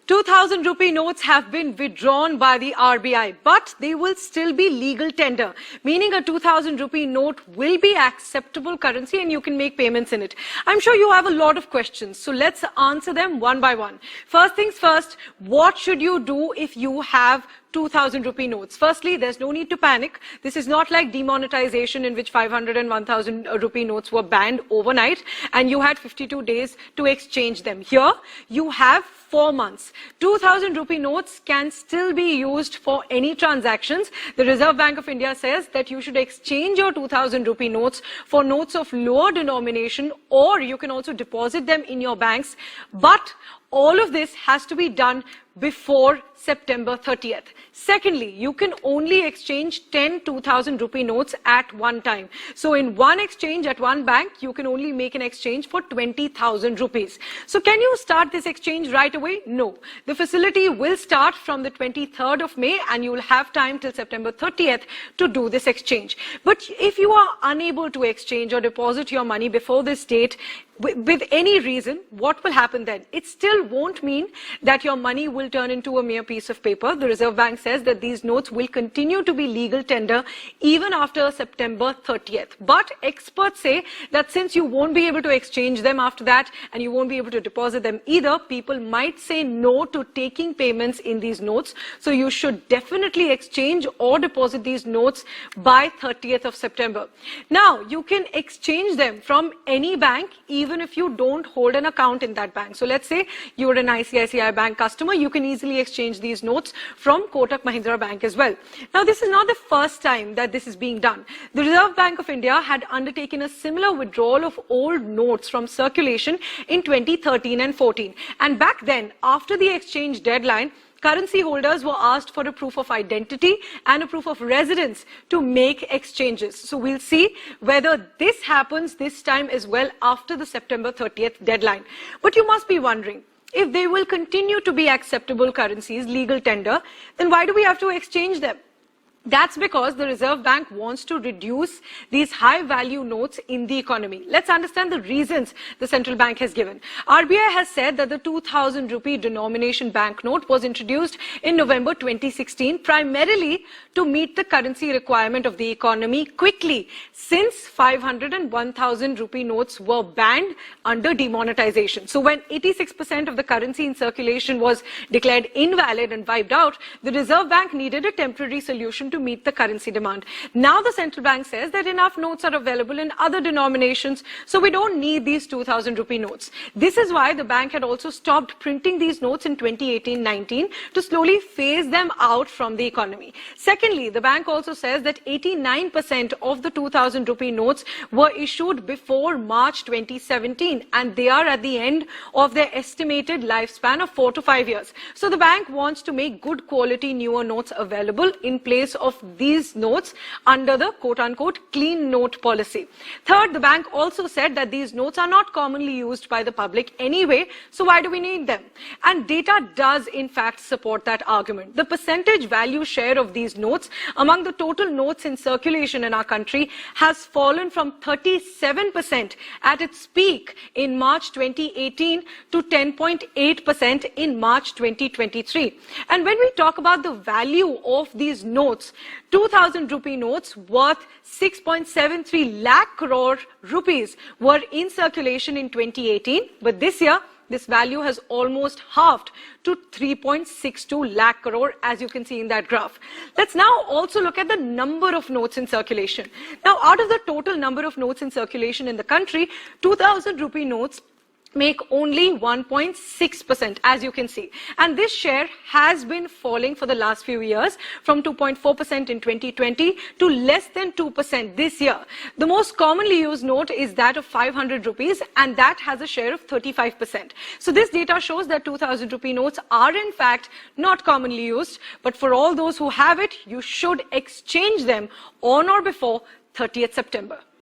2,000 rupee notes have been withdrawn by the RBI, but they will still be legal tender, meaning a 2,000 rupee note will be acceptable currency and you can make payments in it. I'm sure you have a lot of questions, so let's answer them one by one. First things first, what should you do if you have 2,000 rupee notes? Firstly, there's no need to panic. This is not like demonetization in which 500 and 1,000 rupee notes were banned overnight and you had 52 days to exchange them. Here, you have 4 months. 2,000 rupee notes can still be used for any transactions. The Reserve Bank of India says that you should exchange your 2,000 rupee notes for notes of lower denomination, or you can also deposit them in your banks. But all of this has to be done before September 30th. Secondly, you can only exchange 10 2,000 rupee notes at one time. So in one exchange at one bank, you can only make an exchange for 20,000 rupees. So can you start this exchange right away? No. The facility will start from the 23rd of May and you will have time till September 30th to do this exchange. But if you are unable to exchange or deposit your money before this date, with any reason, what will happen then? It still won't mean that your money will turn into a mere piece of paper. The Reserve Bank says that these notes will continue to be legal tender even after September 30th. But experts say that since you won't be able to exchange them after that and you won't be able to deposit them either, people might say no to taking payments in these notes. So you should definitely exchange or deposit these notes by 30th of September. Now, you can exchange them from any bank, even if you don't hold an account in that bank. So let's say you're an ICICI Bank customer, you can easily exchange these notes from Kotak Mahindra Bank as well. Now, this is not the first time that this is being done. The Reserve Bank of India had undertaken a similar withdrawal of old notes from circulation in 2013 and 14. And back then, after the exchange deadline, currency holders were asked for a proof of identity and a proof of residence to make exchanges. So we'll see whether this happens this time as well after the September 30th deadline. But you must be wondering, if they will continue to be acceptable currencies, legal tender, then why do we have to exchange them? That's because the Reserve Bank wants to reduce these high-value notes in the economy. Let's understand the reasons the central bank has given. RBI has said that the 2,000 rupee denomination banknote was introduced in November 2016 primarily to meet the currency requirement of the economy quickly, since 500 and 1,000 rupee notes were banned under demonetization. So when 86% of the currency in circulation was declared invalid and wiped out, the Reserve Bank needed a temporary solution to meet the currency demand. Now the central bank says that enough notes are available in other denominations, so we don't need these 2,000 rupee notes. This is why the bank had also stopped printing these notes in 2018-19 to slowly phase them out from the economy. Secondly, the bank also says that 89% of the 2,000 rupee notes were issued before March 2017 and they are at the end of their estimated lifespan of 4 to 5 years. So the bank wants to make good quality newer notes available in place of these notes under the quote-unquote clean note policy. Third, the bank also said that these notes are not commonly used by the public anyway, so why do we need them? And data does in fact support that argument. The percentage value share of these notes among the total notes in circulation in our country has fallen from 37% at its peak in March 2018 to 10.8% in March 2023. And when we talk about the value of these notes, 2,000 rupee notes worth 6.73 lakh crore rupees were in circulation in 2018, but this year this value has almost halved to 3.62 lakh crore, as you can see in that graph. Let's now also look at the number of notes in circulation. Now, out of the total number of notes in circulation in the country, 2,000 rupee notes make only 1.6%, as you can see. And this share has been falling for the last few years from 2.4% in 2020 to less than 2% this year. The most commonly used note is that of 500 rupees and that has a share of 35%. So this data shows that 2,000 rupee notes are in fact not commonly used, but for all those who have it, you should exchange them on or before 30th September.